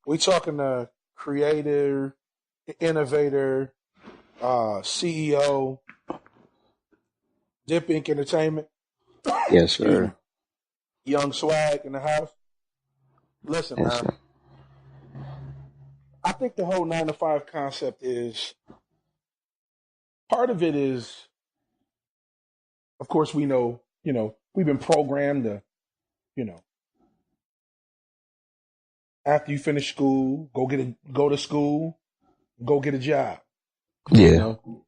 We talking to creator, innovator, CEO, Dip Inc. Entertainment, Yes, excuse me, sir. Young Swag in the house. Listen, Yes, man, sir. I think the whole 9 to 5 concept is part of it is, of course, we know, we've been programmed to, you know, after you finish school, go to school, go get a job, you Yeah. know,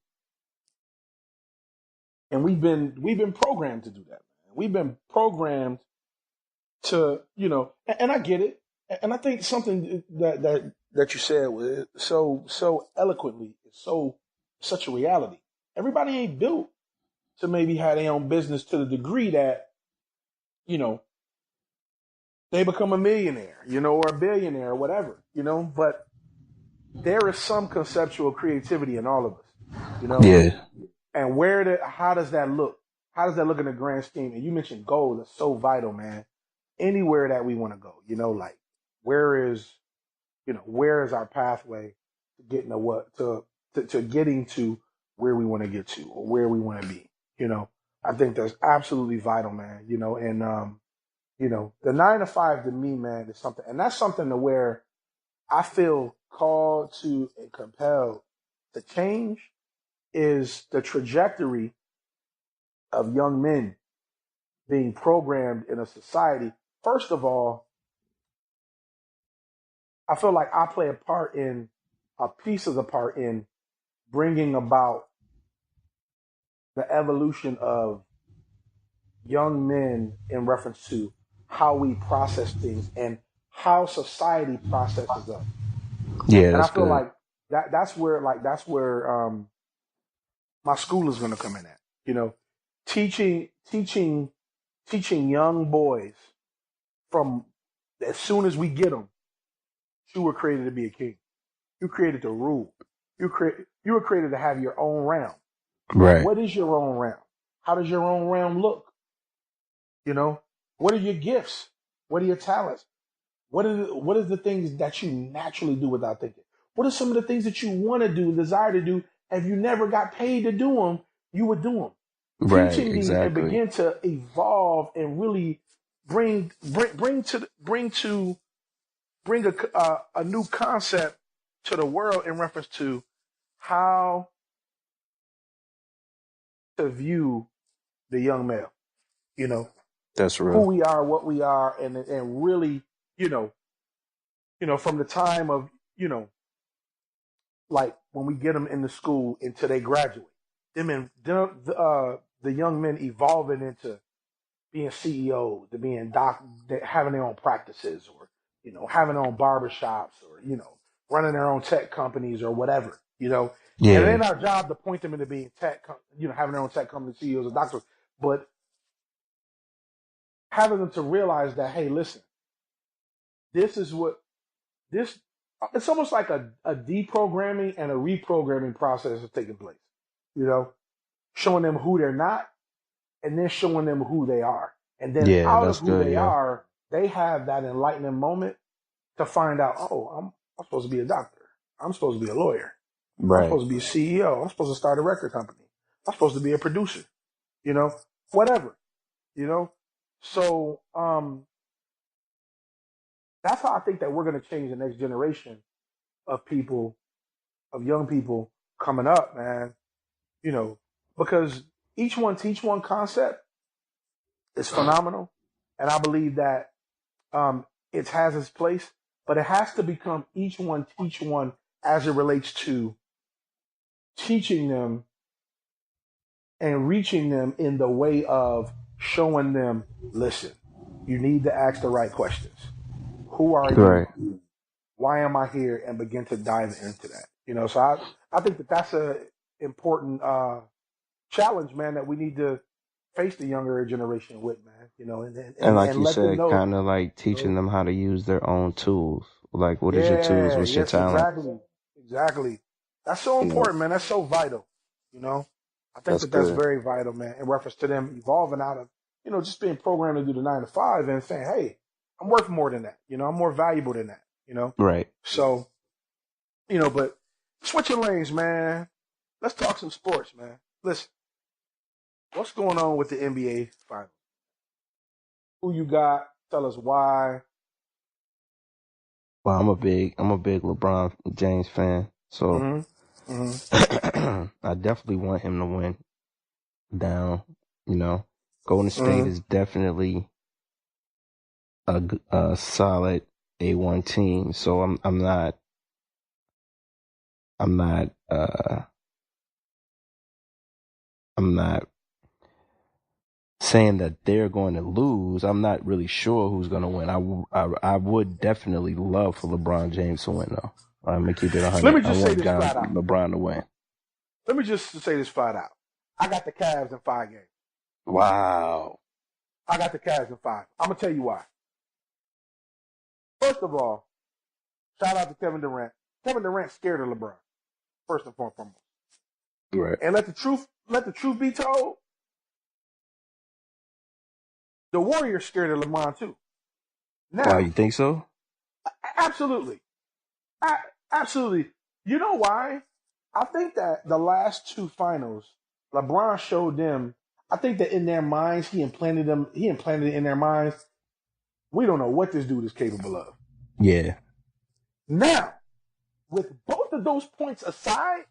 and we've been programmed to do that. Man. We've been programmed to, and I get it, and I think something that you said was so eloquently, is so such a reality. Everybody ain't built to maybe have their own business to the degree that you know they become a millionaire, or a billionaire or whatever, But there is some conceptual creativity in all of us, Yeah. and how does that look? How does that look in the grand scheme? And you mentioned goals. That's so vital, man. Anywhere that we want to go, like where is where is our pathway to getting to what to getting to where we want to get to or where we want to be. You know, I think that's absolutely vital, man. And the 9 to 5 to me, man, is something, and that's something to where I feel called to and compelled to change is the trajectory of young men being programmed in a society. First of all, I feel like I play a piece of the part in bringing about the evolution of young men in reference to how we process things and how society processes us. Yeah, And I that's feel good. like that's where my school is going to come in at. Teaching teaching teaching young boys from as soon as we get them, you were created to be a king. You created to rule. You were created to have your own realm. Right. What is your own realm? How does your own realm look? You know, what are your gifts? What are your talents? What is the things that you naturally do without thinking? What are some of the things that you want to do, desire to do? If you never got paid to do them, you would do them. Right. Teaching these and Exactly. begin to evolve and really bring a new concept to the world in reference to how to view the young male. You know, That's who real. we are, what we are, and really, you know, from the time of, like when we get them into school until they graduate, the young men evolving into being CEOs, to being having their own practices, or having their own barbershops, or running their own tech companies or whatever. And it Yeah. ain't our job to point them into being having their own tech company CEOs or doctors, but having them to realize that, hey, listen, this is what this. It's almost like a deprogramming and a reprogramming process is taking place. You know, showing them who they're not, and then showing them who they are. And then Yeah, out of that's who good. they Yeah. are, they have that enlightening moment to find out, oh, I'm supposed to be a doctor. I'm supposed to be a lawyer. I'm Right. supposed to be a CEO. I'm supposed to start a record company. I'm supposed to be a producer, you know, whatever, you know. So that's how I think that we're going to change the next generation of people, of young people coming up, man, because each one teach one concept is phenomenal. And I believe that it has its place, but it has to become each one teach one as it relates to teaching them and reaching them in the way of showing them, listen, you need to ask the right questions. Who are you? Right. Why am I here? And begin to dive into that. So I think that that's a important challenge, man, that we need to face the younger generation with, man. And like And you let them said, know. kind of like You teaching know, them how to use their own tools. Like, what is your tools? yeah, What's your yes, talent? exactly, exactly. That's so You know, important, man. That's so vital. You know, I think that's that that's good. very vital, man. In reference to them evolving out of, just being programmed to do the 9 to 5 and saying, hey, I'm worth more than that. I'm more valuable than that. Right. So, but switching lanes, man. Let's talk some sports, man. Listen, what's going on with the NBA finals? Who you got? Tell us why. Well, I'm a big LeBron James fan, so I definitely want him to win. Down, Golden State is definitely a solid A1 team. So I'm not saying that they're going to lose. I'm not really sure who's going to win. I would definitely love for LeBron James to win, though. I'm going to keep it 100. Let me just say this flat out. LeBron to win. Let me just say this flat out. I got the Cavs in 5 games. Wow. I got the Cavs in 5. I'm going to tell you why. First of all, shout out to Kevin Durant. Kevin Durant scared of LeBron, first and foremost. Right. And let the truth be told, the Warriors scared of LeBron too. Now, wow, you think so? Absolutely. Absolutely. You know why? I think that the last 2 finals, LeBron showed them, I think that in their minds, he implanted it in their minds. We don't know what this dude is capable of. Yeah. Now, with both of those points aside,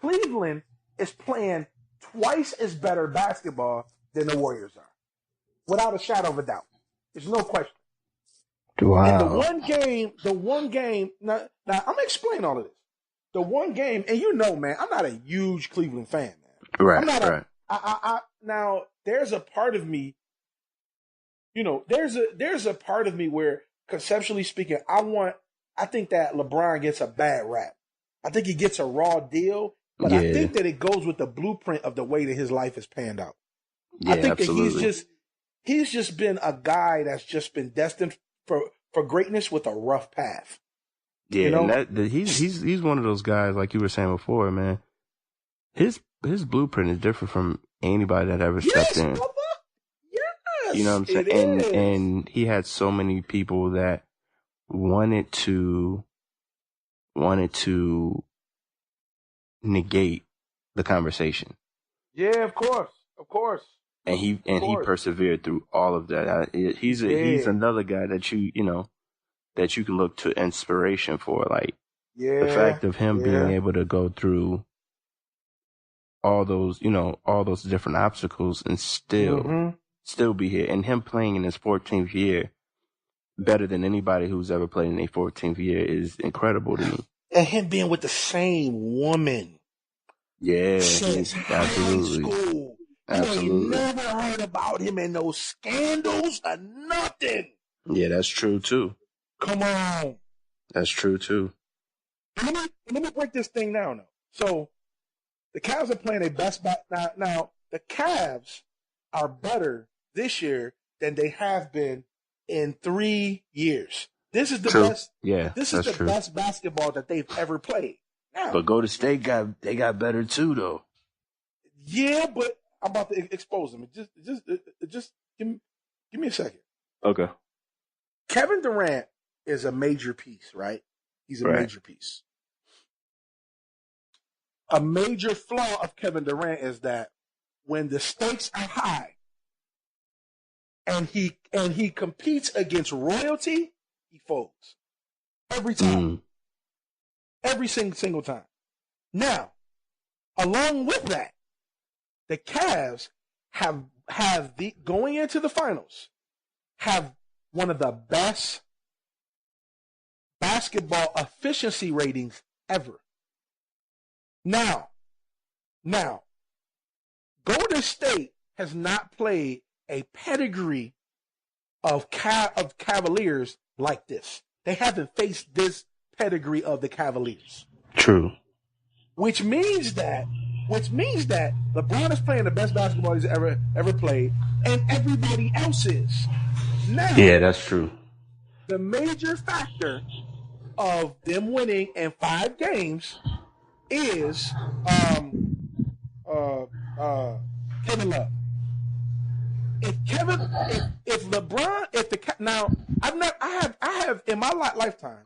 Cleveland is playing twice as better basketball than the Warriors are. Without a shadow of a doubt. There's no question. Wow. And the one game, now I'm going to explain all of this. The one game, and man, I'm not a huge Cleveland fan, man. Right, I'm not right. Now, there's a part of me, there's a part of me where, conceptually speaking, I think that LeBron gets a bad rap. I think he gets a raw deal, but I think that it goes with the blueprint of the way that his life has panned out. Yeah, I think absolutely. that he's just been a guy that's just been destined for greatness with a rough path. Yeah, and he's one of those guys, like you were saying before, man. His blueprint is different from anybody that ever stepped in. Brother. Yes, you know what I'm saying? And he had so many people that wanted to negate the conversation. Yeah, of course. And he persevered through all of that. He's another guy that you can look to inspiration for. Like the fact of him being able to go through all those different obstacles and still be here, and him playing in his 14th year better than anybody who's ever played in a 14th year is incredible to me. And him being with the same woman. Yeah, since absolutely. High school. Absolutely. You never heard about him in those scandals or nothing. Yeah, that's true too. Come on. That's true too. Let me break this thing down though. So the Cavs are playing their best now the Cavs are better this year than they have been in 3 years. This is the best. Yeah, this is the best basketball that they've ever played. Now, but Golden State got better too, though. Yeah, but I'm about to expose them. Just give me a second. Okay. Kevin Durant is a major piece, right? He's a major piece. A major flaw of Kevin Durant is that when the stakes are high and he competes against royalty, he folds. Every time. Every single time. Now, along with that, the Cavs have going into the finals, have one of the best basketball efficiency ratings ever. Now, Golden State has not played a pedigree of Cavaliers like this. They haven't faced this pedigree of the Cavaliers. True. Which means that LeBron is playing the best basketball he's ever played, and everybody else is. Now, yeah, that's true. The major factor of them winning in 5 games is Kevin Love. If LeBron, now I have in my lifetime,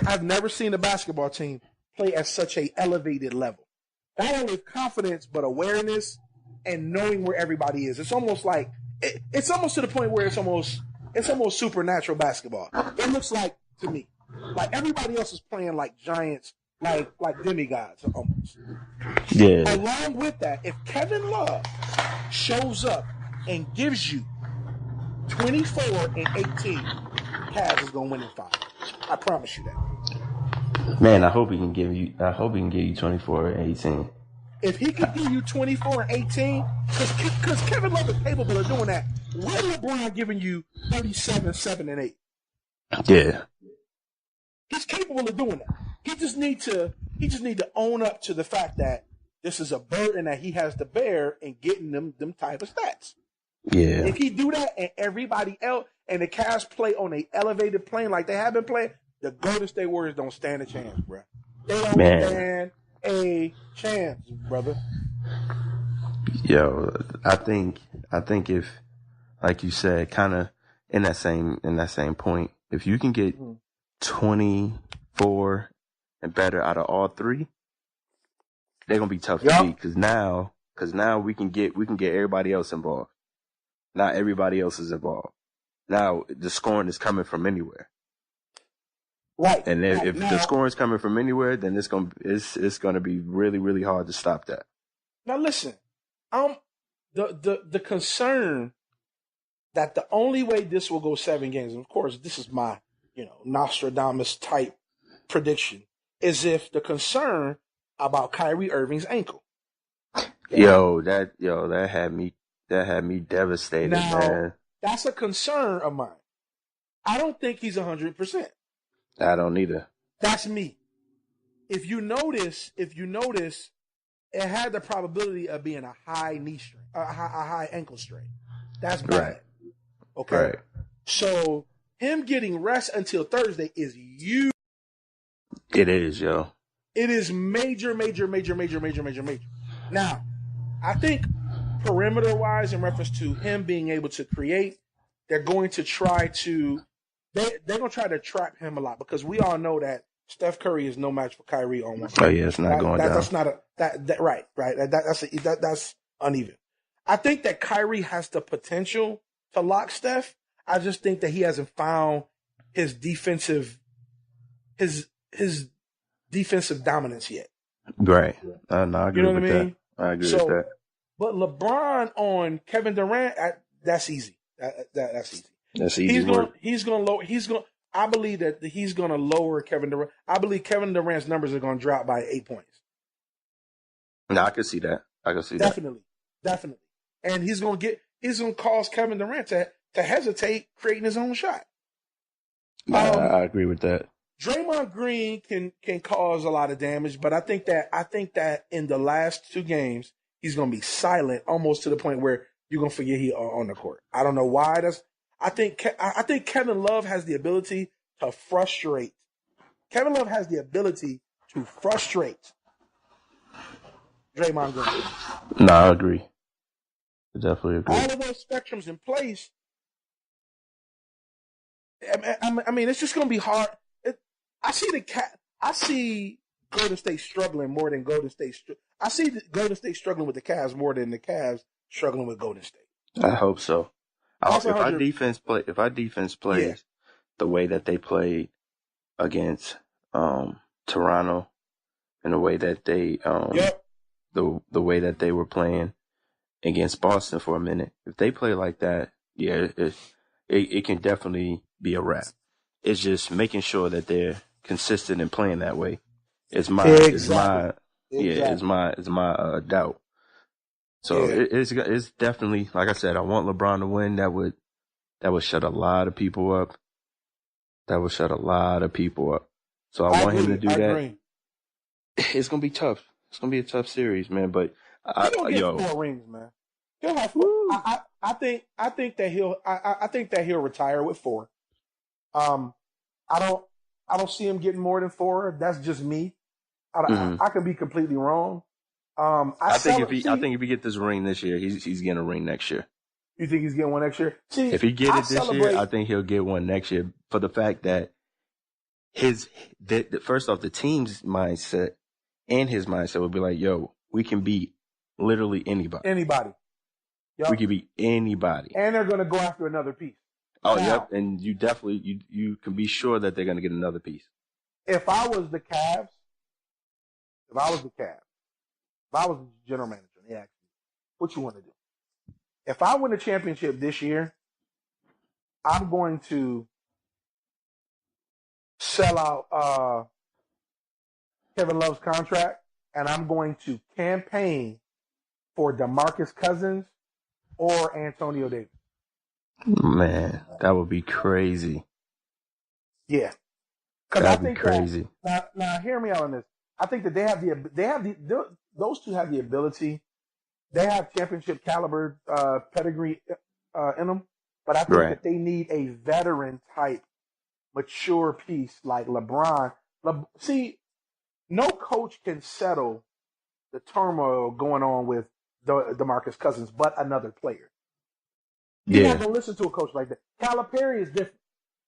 I've never seen a basketball team play at such a elevated level. Not only confidence, but awareness and knowing where everybody is. It's almost like it's almost to the point where it's almost supernatural basketball. It looks like to me, like everybody else is playing like giants, like demigods almost. Yeah. Along with that, if Kevin Love shows up and gives you 24 and 18, Cavs is gonna win in 5. I promise you that. Man, I hope he can give you 24 and 18. If he could give you 24 and 18, because Kevin Love is capable of doing that, why LeBron giving you 37, 7, and 8? Yeah. He's capable of doing that. He just need to own up to the fact that this is a burden that he has to bear in getting them type of stats. Yeah. If he do that and everybody else and the Cavs play on an elevated plane like they have been playing, the Golden State Warriors don't stand a chance, bro. They don't stand a chance, brother. Yo, I think if, like you said, kind of in that same point, if you can get 24 and better out of all three, they're gonna be tough to beat. Because now we can get everybody else involved. Not everybody else is involved. Now the scoring is coming from anywhere. Right. And if the scoring is coming from anywhere, then it's gonna be really, really hard to stop that. Now listen, the concern that the only way this will go 7 games, and of course this is my Nostradamus type prediction, is if the concern about Kyrie Irving's ankle. That had me devastated, now, man. That's a concern of mine. I don't think he's 100%. I don't either. That's me. If you notice, it had the probability of being a high knee strain, a high ankle strain. That's bad. Right. Okay. Right. So him getting rest until Thursday is huge. It is, yo. It is major. Now, I think perimeter-wise, in reference to him being able to create, they're going to try to trap him a lot, because we all know that Steph Curry is no match for Kyrie on one side. Oh yeah, it's not going down. That's not right. That's uneven. I think that Kyrie has the potential to lock Steph. I just think that he hasn't found his defensive dominance yet. Right. No, I agree with that. I agree with that. But LeBron on Kevin Durant, that's easy. That's easy. That's easy work. I believe that he's going to lower Kevin Durant. I believe Kevin Durant's numbers are going to drop by 8 points. No, I can see that. Definitely. And he's going to cause Kevin Durant to hesitate creating his own shot. I agree with that. Draymond Green can cause a lot of damage, but I think that in the last 2 games he's going to be silent, almost to the point where you're going to forget he on the court. I don't know why. I think Kevin Love has the ability to frustrate. Kevin Love has the ability to frustrate Draymond Green. No, I agree. I definitely agree. All of those spectrums in place. I mean, it's just going to be hard. I see Golden State struggling more than Golden State. I see Golden State struggling with the Cavs more than the Cavs struggling with Golden State. I hope so. If our defense plays the way that they played against Toronto, and the way that they the way that they were playing against Boston for a minute, if they play like that, it can definitely be a wrap. It's just making sure that they're consistent in playing that way. It's my doubt. So it's definitely, like I said, I want LeBron to win. That would shut a lot of people up. So I want him to do that. Agree. It's gonna be tough. It's gonna be a tough series, man. But he's gonna get 4 rings, man. He'll have 4. I think that he'll retire with 4. I don't see him getting more than 4. That's just me. I can be completely wrong. I think if he get this ring this year, he's getting a ring next year. You think he's getting one next year? See, if he get it this year, I think he'll get one next year for the fact that first off, the team's mindset and his mindset would be like, yo, we can beat literally anybody. Anybody. Yep. We can beat anybody. And they're going to go after another piece. Oh, now, yep. And you definitely, you can be sure that they're going to get another piece. If I was the Cavs, if I was the general manager, they asked me, what you want to do? If I win a championship this year, I'm going to sell out Kevin Love's contract, and I'm going to campaign for DeMarcus Cousins or Antonio Davis. Man, that would be crazy. Yeah, because I think crazy. Now, hear me out on this. I think that those two have the ability. They have championship caliber pedigree in them, but I think that they need a veteran type, mature piece like LeBron. See, no coach can settle the turmoil going on with DeMarcus Cousins, but another player. You're not going to listen to a coach like that. Calipari is different.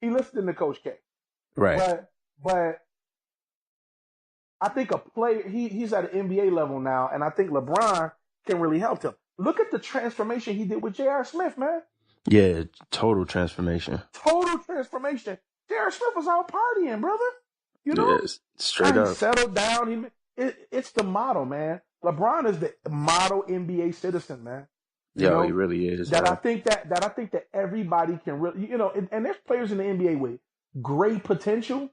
He listened to Coach K. Right. But I think a player, he's at an NBA level now, and I think LeBron can really help him. Look at the transformation he did with J.R. Smith, man. Yeah, total transformation. Total transformation. J.R. Smith was out partying, brother. You know? Yes, straight up. He settled down. It's the model, man. LeBron is the model NBA citizen, man. Yo, he really is. I think that everybody can really, and there's players in the NBA with great potential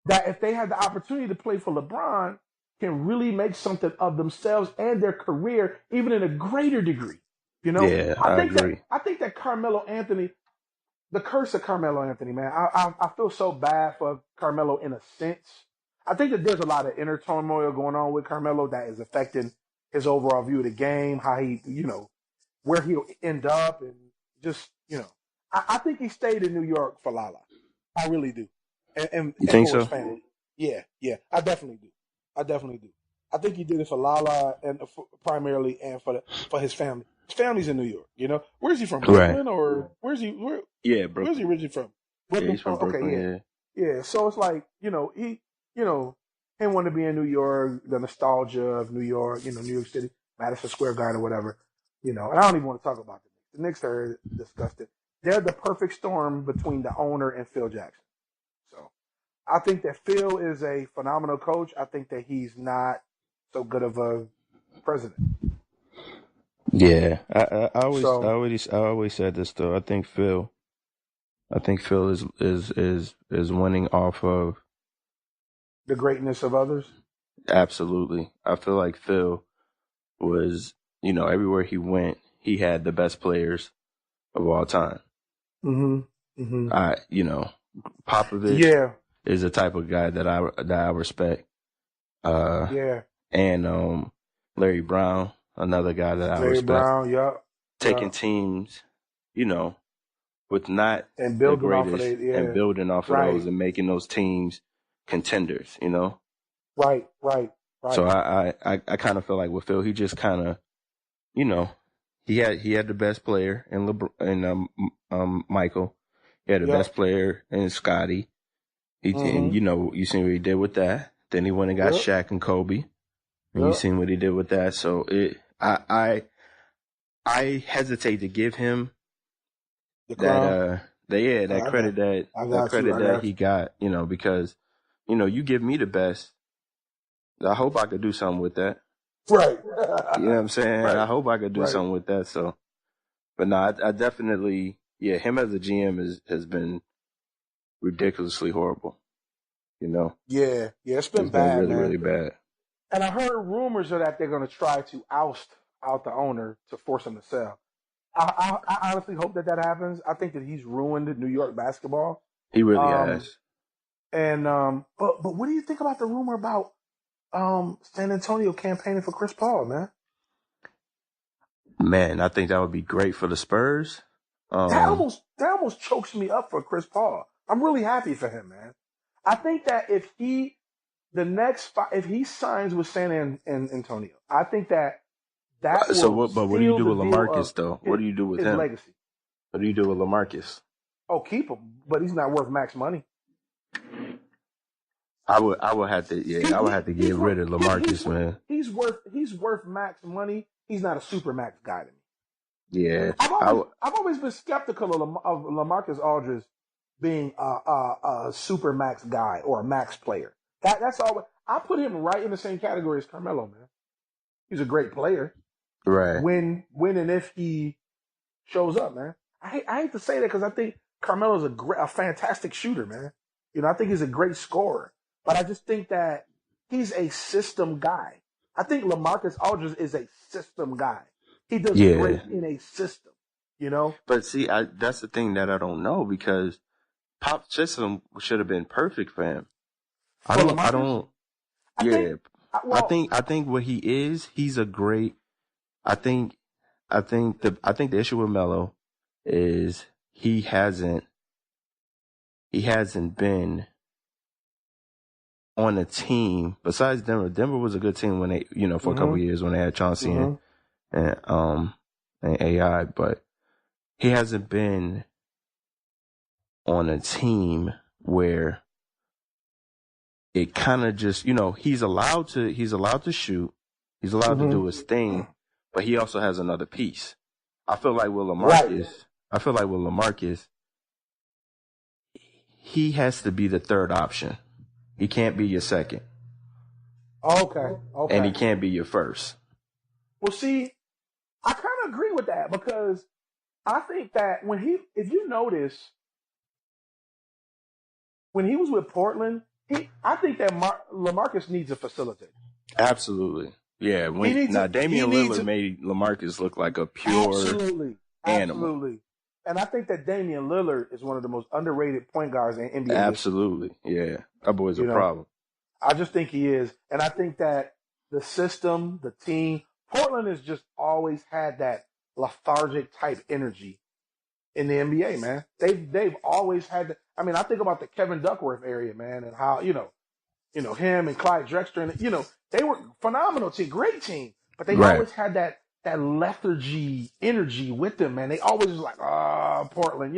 that if they had the opportunity to play for LeBron, can really make something of themselves and their career, even in a greater degree. Yeah, I agree. I think that Carmelo Anthony, the curse of Carmelo Anthony, man, I feel so bad for Carmelo in a sense. I think that there's a lot of inner turmoil going on with Carmelo that is affecting his overall view of the game, how he, where he'll end up, and just, I think he stayed in New York for Lala. I really do. And you think so? Yeah, I definitely do. I think he did it for Lala and primarily and for his family. His family's in New York. Where's he from? Brooklyn or where's he? Yeah, Brooklyn. Where's he originally from? Brooklyn. Yeah, he's from Brooklyn. Okay, yeah. So it's like he, him wanting to be in New York, the nostalgia of New York, New York City, Madison Square Garden or whatever, and I don't even want to talk about the Knicks. The Knicks are disgusted. They're the perfect storm between the owner and Phil Jackson. So I think that Phil is a phenomenal coach. I think that he's not so good of a president. Yeah, I always said this though. I think Phil is winning off of the greatness of others. Absolutely, I feel like Phil was, everywhere he went, he had the best players of all time. Mm-hmm. Popovich is the type of guy that I respect. And Larry Brown, another guy that I respect. Larry Brown, taking teams, with not and building the greatest, off of it, and building off of those and making those teams contenders, Right. So I kind of feel like with Phil, he just kind of, he had the best player in Michael. He had the best player in Scotty. And you seen what he did with that. Then he went and got Shaq and Kobe. And you seen what he did with that. So I hesitate to give him that credit that he got, because you give me the best. I hope I could do something with that. Right. You know what I'm saying? Right. I hope I could do something with that. So, but no, I definitely, him as a GM has been ridiculously horrible. Yeah, it's been bad, really, man. really bad. And I heard rumors of that they're going to try to oust out the owner to force him to sell. I honestly hope that happens. I think that he's ruined New York basketball. He really has. And but what do you think about the rumor about San Antonio campaigning for Chris Paul, man? Man, I think that would be great for the Spurs. That almost chokes me up for Chris Paul. I'm really happy for him, man. I think that if he signs with San Antonio, I think that that So will what? But what do you seal do the with deal LaMarcus of though? What do you do with his him? legacy. What do you do with LaMarcus? Oh, keep him, but he's not worth max money. I would have to I would have to get rid of LaMarcus, man. He's worth max money. He's not a super max guy to me. Yeah, I've always been skeptical of LaMarcus Aldridge being a super max guy or a max player. That's all. I put him right in the same category as Carmelo, man. He's a great player. right. When and if he shows up, man. I hate to say that because I think Carmelo's a fantastic shooter, man. You know, I think he's a great scorer, but I just think that he's a system guy. I think LaMarcus Aldridge is a system guy. He does great in a system, you know. But see, that's the thing that I don't know because Pop's system should have been perfect for him. I think what he is, he's a great. I think the issue with Melo is he hasn't been on a team besides Denver. Denver was a good team when they, for a couple of years when they had Chauncey and AI, but he hasn't been on a team where it kind of just, he's allowed to shoot, he's allowed to do his thing, but he also has another piece. I feel like with LaMarcus, he has to be the third option. He can't be your second. Okay. And he can't be your first. Well, see, I kind of agree with that because I think that if you notice, when he was with Portland, I think that LaMarcus needs a facilitator. Absolutely. Yeah. Damian Lillard made LaMarcus look like a pure animal. Absolutely. And I think that Damian Lillard is one of the most underrated point guards in NBA. Absolutely. Yeah. That boy's a problem. I just think he is. And I think that the system, the team, Portland has just always had that lethargic type energy in the NBA, man. They've always had that. I mean, I think about the Kevin Duckworth area, man, and how, him and Clyde Drexler, and, they were phenomenal team, great team, but they always had that lethargy energy with them, man. They always was like, Portland,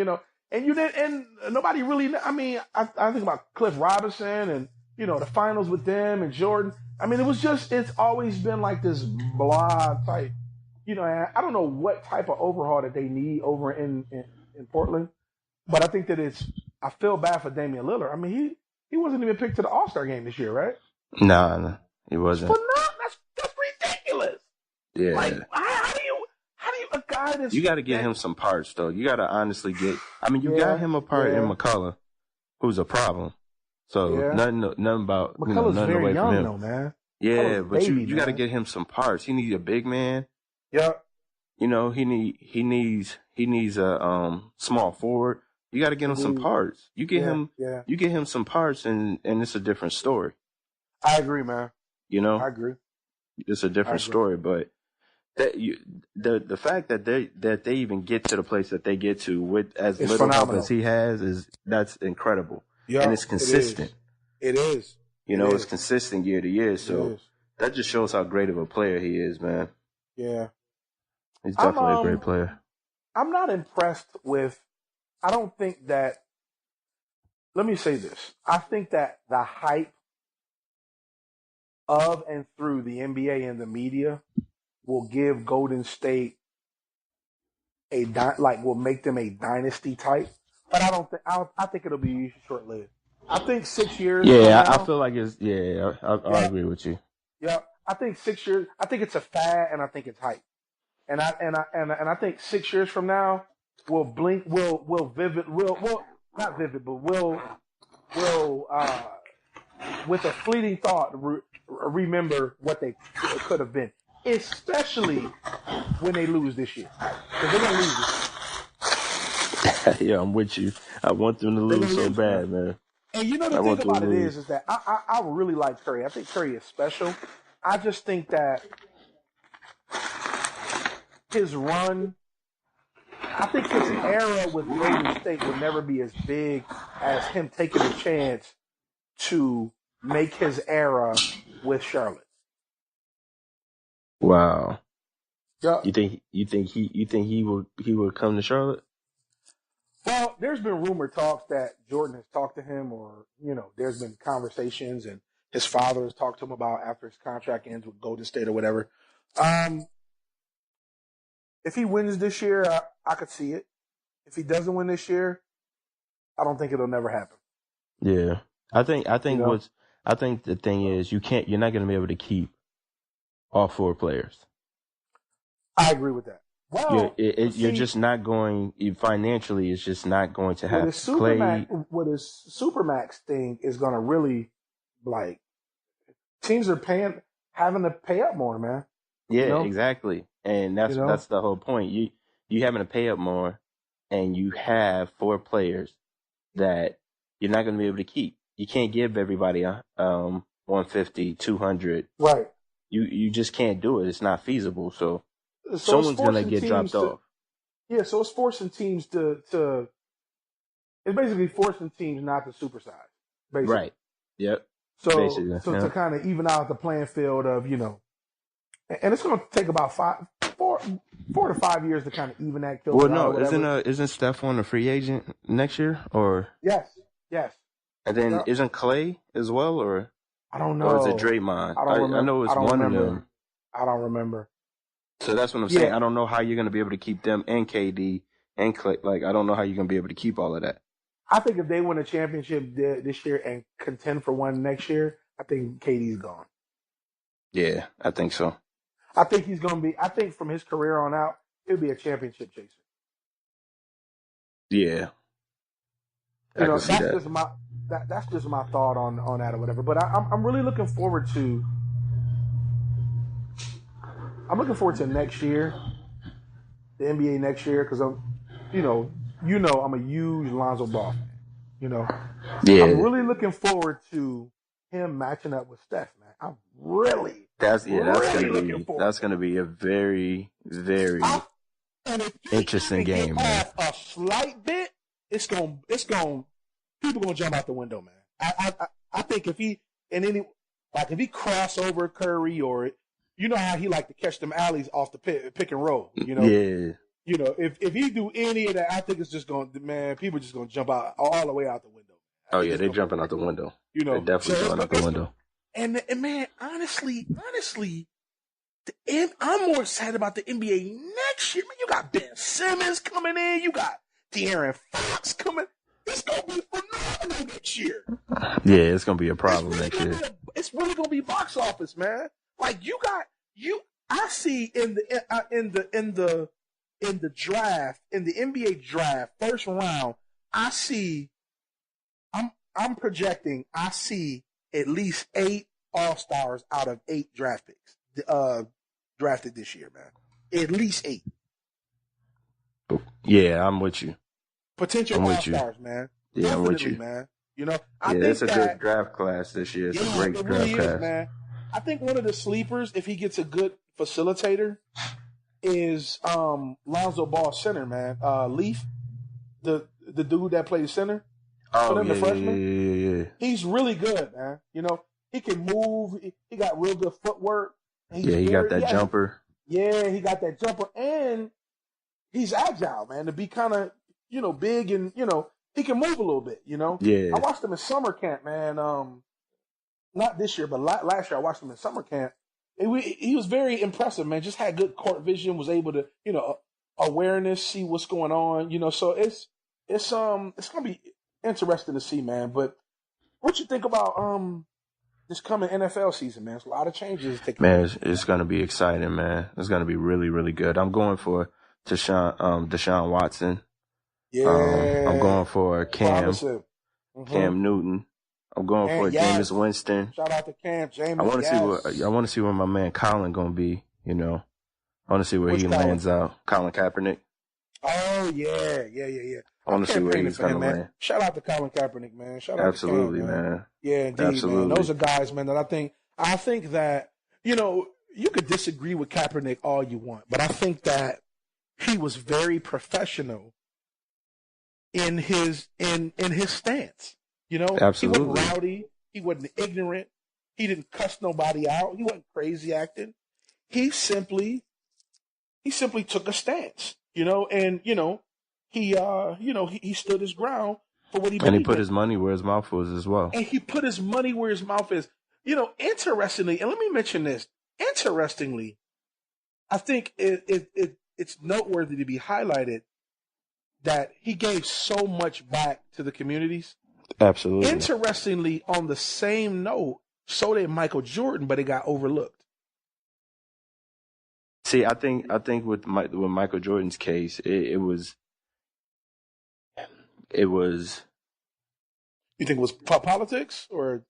and nobody really, I mean, I think about Cliff Robinson and, the finals with them and Jordan. I mean, it's always been like this blah type, I don't know what type of overhaul that they need over in Portland, but I think that I feel bad for Damian Lillard. I mean, he wasn't even picked to the All-Star game this year, right? No, he wasn't. That's ridiculous. Yeah. Like, how do you a guy that's... You got to get him some parts, though. You got to honestly you got him a part in McCullough, who's a problem. So nothing about, McCullough's nothing very away young, from him. Though, man. Yeah, but you got to get him some parts. He needs a big man. Yeah. He needs a small forward. You got to get him some parts. You get him some parts, and it's a different story. I agree, man. I agree. It's a different story, but the fact that they even get to the place that they get to with as little help as he has that's incredible. Yeah, and it's consistent. It is. It's consistent year to year. So that just shows how great of a player he is, man. Yeah. He's definitely a great player. I'm not impressed with, I don't think that, let me say this. I think that the hype of and through the NBA and the media will give Golden State will make them a dynasty type. But I think it'll be short-lived. I think 6 years. Yeah, I feel like it's, I agree with you. Yeah, I think 6 years, I think it's a fad and I think it's hype. And I think 6 years from now, we'll with a fleeting thought, remember what they could have been, especially when they lose this year. Because they're going to lose this year. Yeah, I'm with you. I want them to lose so bad, man. And the thing about it is that I really like Curry. I think Curry is special. I just think that his run, I think his era with Golden State will never be as big as him taking a chance to make his era with Charlotte. Wow. Yeah. You think he would come to Charlotte? Well, there's been rumored talks that Jordan has talked to him, or there's been conversations, and his father has talked to him about after his contract ends with Golden State or whatever. If he wins this year, I could see it. If he doesn't win this year, I don't think it'll never happen. Yeah, I think the thing is you're not going to be able to keep all 4 players. I agree with that. Well, you're just not going financially. It's just not going to happen. What his Supermax thing is going to really, like, teams are having to pay up more, man. Yeah, exactly, and that's the whole point. You having to pay up more, and you have 4 players that you're not going to be able to keep. You can't give everybody 150, 200. Right. You just can't do it. It's not feasible. So someone's going to get dropped off. Yeah, so it's forcing teams to it's basically forcing teams not to supersize. Basically. Right. Yep. So to kind of even out the playing field of, and it's going to take about 4 to 5 years to kind of even that. Well, no, isn't Steph on a free agent next year or? Yes. And then isn't Clay as well, or? I don't know. Or is it Draymond? I know it's one of them. I don't remember. So that's what I'm saying. I don't know how you're going to be able to keep them and KD and Clay. Like, I don't know how you're going to be able to keep all of that. I think if they win a championship this year and contend for one next year, I think KD's gone. Yeah, I think so. I think he's going to be. I think from his career on out, he'll be a championship chaser. Yeah, that's just my thought on that or whatever. But I'm really looking forward to. I'm looking forward to next year, the NBA next year, because I'm a huge Lonzo Ball fan. Yeah. I'm really looking forward to him matching up with Steph, man. I'm really. That's gonna be a very, very interesting game, man. A slight bit, it's going people gonna jump out the window, man. I think if he cross over Curry, or how he like to catch them alleys off the pick and roll, Yeah. If he do any of that, I think it's just people just gonna jump out all the way out the window. Oh yeah, they're jumping out the window. They're definitely going out the window. And man, honestly, I'm more excited about the NBA next year. Man, you got Ben Simmons coming in. You got De'Aaron Fox coming. It's going to be phenomenal next year. Yeah, it's going to be a problem next year. It's really going to be box office, man. Like I see in the draft, in the NBA draft, first round, I'm projecting, I see at least 8 All-Stars out of 8 draft picks drafted this year, man. At least 8. Yeah, I'm with you. Potential All-Stars, man. Yeah, definitely, I'm with you. man. I think it's a good draft class this year. It's a great draft class. Man. I think one of the sleepers, if he gets a good facilitator, is Lonzo Ball center, man. Leaf, the dude that plays center. Oh, the freshman. Yeah. He's really good, man. He can move. He got real good footwork. He got that jumper. Yeah, he got that jumper, and he's agile, man. To be kind of, big, and he can move a little bit. Yeah. I watched him in summer camp, man. Not this year, but last year I watched him in summer camp. He was very impressive, man. Just had good court vision. Was able to, awareness, see what's going on. So it's gonna be interesting to see, man. But what you think about this coming NFL season, man? It's a lot of changes taking place. Man, it's gonna be exciting, man. It's gonna be really, really good. I'm going for Deshaun Watson. Yeah. I'm going for Cam Newton. I'm going for Jameis Winston. Shout out to Cam. Jameis. I want to see where my man Colin gonna be. I want to see where he lands out. Colin Kaepernick. Oh yeah. I want to see where he's gonna land. Shout out to Colin Kaepernick, man. Shout out Absolutely, to Cam, man. Yeah, indeed, Absolutely. man. Those are guys, man, that I think that you could disagree with Kaepernick all you want, but I think that he was very professional in his stance. Absolutely. He wasn't rowdy. He wasn't ignorant. He didn't cuss nobody out. He wasn't crazy acting. He simply He simply took a stance, and he stood his ground for what he believed. And he put his money where his mouth was as well. And he put his money where his mouth is. Interestingly, and let me mention this. Interestingly, I think it's noteworthy to be highlighted that he gave so much back to the communities. Absolutely. Interestingly, on the same note, so did Michael Jordan, but it got overlooked. See, I think with Michael Jordan's case, it was. You think it was politics, or?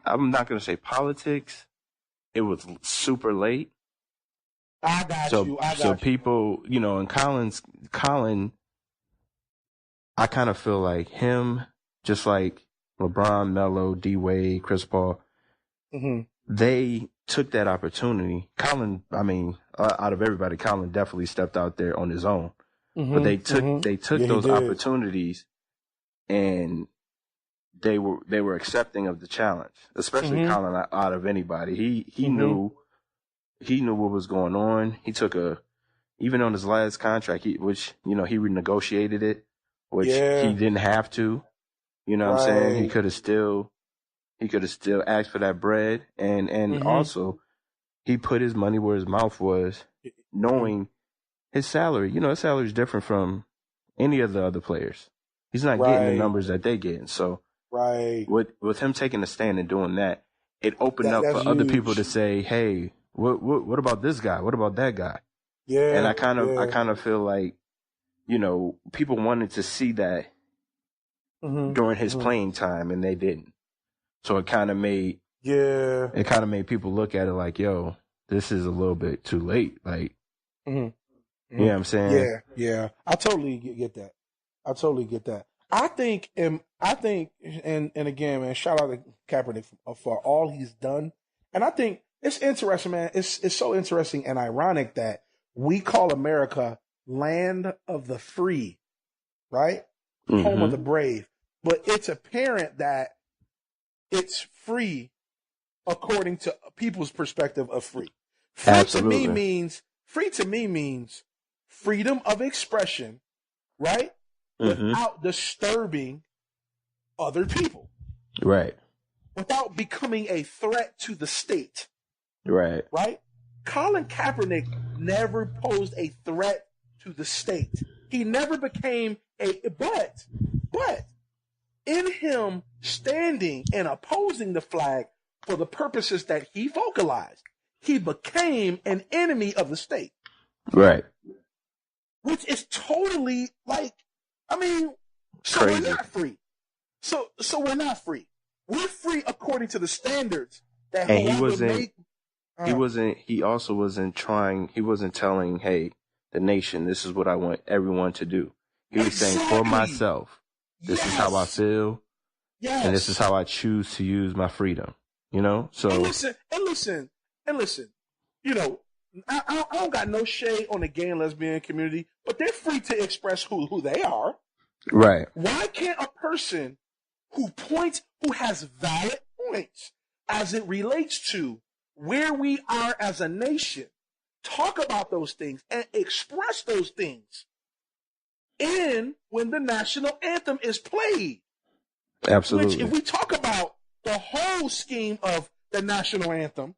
I'm not going to say politics. It was super late. I got you. So people, and Colin, I kind of feel like him, just like LeBron, Melo, D Wade, Chris Paul, they took that opportunity. Colin, out of everybody, Colin definitely stepped out there on his own. But they took those opportunities, and they were accepting of the challenge, especially Colin. Out of anybody, he knew what was going on. He took even on his last contract, he renegotiated it, which he didn't have to. You know what I'm saying? He could have still asked for that bread, and also he put his money where his mouth was, knowing his salary. His salary is different from any of the other players. He's not getting the numbers that they getting. So with him taking a stand and doing that, it opened up for other people to say, hey, what about this guy? What about that guy? Yeah. And I kind of feel like, people wanted to see that during his playing time, and they didn't. So it kind of made people look at it like, yo, this is a little bit too late. Like, you know what I'm saying? Yeah. I totally get that. I think, and again, man, shout out to Kaepernick for all he's done. And I think it's interesting, man. It's so interesting and ironic that we call America land of the free, right? Home of the brave. But it's apparent that it's free according to people's perspective of free. Free to me means freedom of expression, right? Without disturbing other people. Right. Without becoming a threat to the state. Right. Right? Colin Kaepernick never posed a threat to the state. He never became but in him standing and opposing the flag for the purposes that he vocalized, he became an enemy of the state. Right. Which is totally crazy. We're not free. So we're not free. We're free according to the standards that he wasn't. He also wasn't trying. He wasn't telling, hey, the nation, this is what I want everyone to do. He was saying, for myself, this is how I feel, and this is how I choose to use my freedom. So and listen. I don't got no shade on the gay and lesbian community, but they're free to express who they are. Right. Why can't a person who has valid points as it relates to where we are as a nation, talk about those things and express those things when the national anthem is played? Absolutely. Which, if we talk about the whole scheme of the national anthem,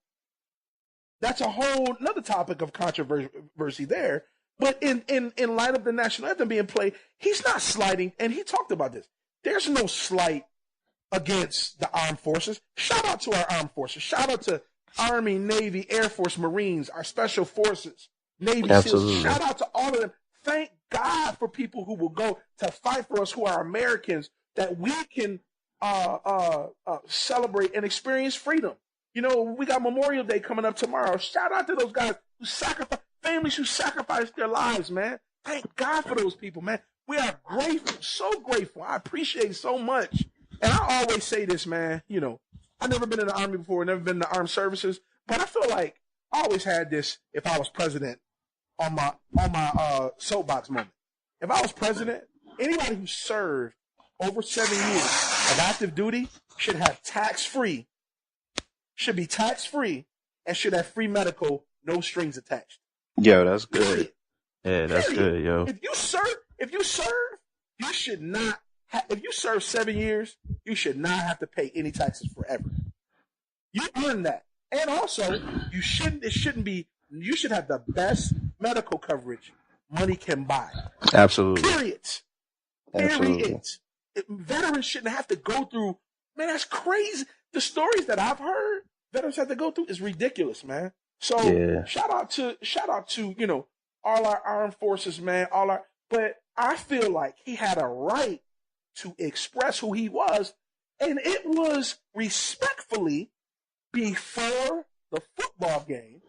that's a whole another topic of controversy there. But in light of the national anthem being played, he's not slighting, and he talked about this. There's no slight against the armed forces. Shout out to our armed forces. Shout out to Army, Navy, Air Force, Marines, our special forces, Navy SEALs. Shout out to all of them. Thank God for people who will go to fight for us, who are Americans, that we can celebrate and experience freedom. We got Memorial Day coming up tomorrow. Shout out to those guys families who sacrificed their lives, man. Thank God for those people, man. We are grateful, so grateful. I appreciate so much. And I always say this, man. I've never been in the Army before, never been in the armed services, but I feel like I always had this, if I was president, on my soapbox moment. If I was president, anybody who served over 7 years of active duty should be tax-free, and should have free medical, no strings attached. Yeah, that's good. Yeah, that's good, yo. If you serve, you should not. If you serve 7 years, you should not have to pay any taxes forever. You earn that, and also you shouldn't. It shouldn't be. You should have the best medical coverage money can buy. Absolutely. Period. Period. Veterans shouldn't have to go through. Man, that's crazy. The stories that I've heard veterans have to go through is ridiculous, man. So shout out to all our armed forces, man. But I feel like he had a right to express who he was, and it was respectfully before the football game,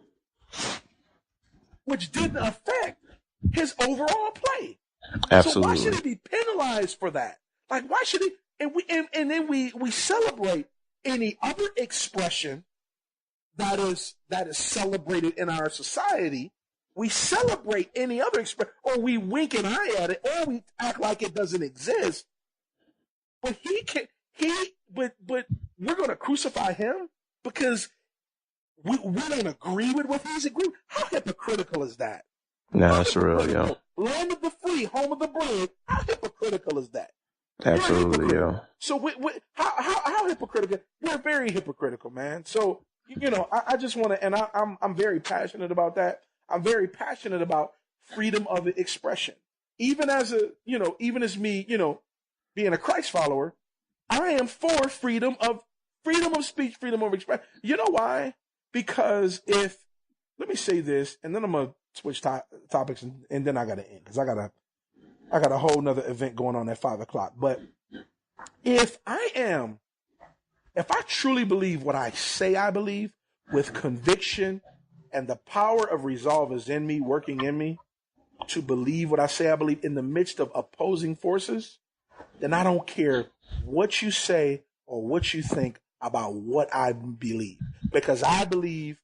which didn't affect his overall play. Absolutely. So why should he be penalized for that? Like, why should he? And then we celebrate any other expression that is celebrated in our society. We celebrate any other expression, or we wink an eye at it, or we act like it doesn't exist. But but we're going to crucify him because we don't agree with what he's agreeing. How hypocritical is that? No, that's real, yo. Land of the free, home of the brave. How hypocritical is that? Absolutely, yo. So how hypocritical? We're very hypocritical, man. So I just want to, and I'm very passionate about that. I'm very passionate about freedom of expression. Even as me, being a Christ follower, I am for freedom of speech, freedom of expression. You know why? Because let me say this, and then I'm gonna switch topics, and then I gotta end because I got a whole nother event going on at 5:00. But if I truly believe what I say I believe with conviction, and the power of resolve is in me, working in me, to believe what I say I believe in the midst of opposing forces, then I don't care what you say or what you think about what I believe. Because I'm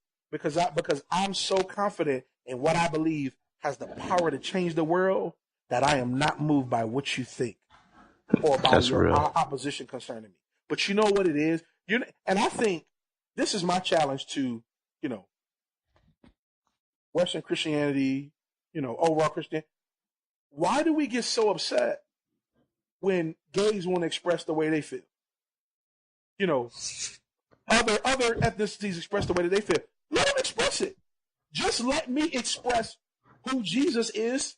so confident in what I believe has the power to change the world that I am not moved by what you think or by your opposition concerning me. But you know what it is? And I think this is my challenge to, Western Christianity, overall Christianity. Why do we get so upset when gays want to express the way they feel? Other ethnicities express the way that they feel. Let them express it. Just let me express who Jesus is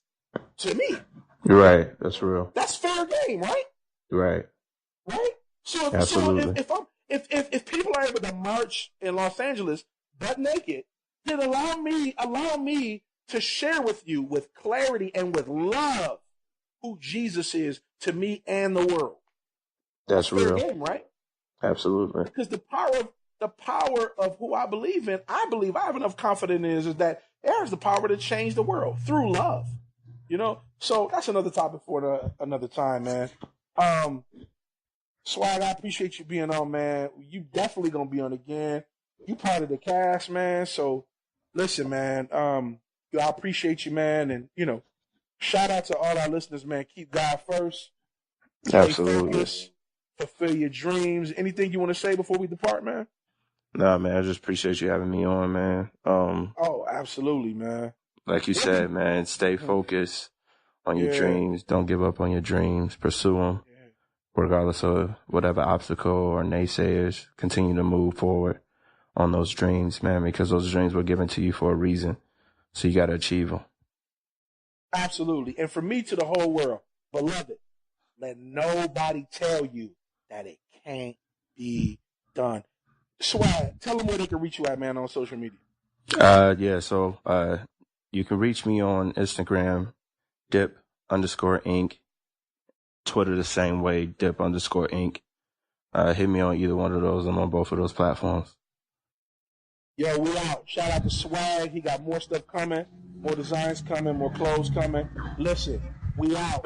to me. You're right. That's real. That's fair game, right? Right. Right? So if people are able to march in Los Angeles butt naked, then allow me to share with you with clarity and with love who Jesus is to me and the world. That's real. Fair game, right? Absolutely. Because the power of who I believe in, I believe I have enough confidence is that it has the power to change the world through love. So that's another topic for another time, man. Swag, I appreciate you being on, man. You definitely gonna be on again. You part of the cast, man. So listen, man. I appreciate you, man, and shout out to all our listeners, man. Keep God first. Absolutely. Focused, fulfill your dreams. Anything you want to say before we depart, man? Nah, man. I just appreciate you having me on, man. Oh, absolutely, man. Like you said, man, stay focused on your dreams. Don't give up on your dreams. Pursue them, regardless of whatever obstacle or naysayers. Continue to move forward on those dreams, man, because those dreams were given to you for a reason. So you got to achieve them. Absolutely. And from me to the whole world, beloved, let nobody tell you that it can't be done. Swag, tell them where they can reach you at, man, on social media. So you can reach me on Instagram, dip_Inc. Twitter the same way, dip_Inc. Hit me on either one of those. I'm on both of those platforms. Yo, we out. Shout out to Swag. He got more stuff coming, more designs coming, more clothes coming. Listen, we out.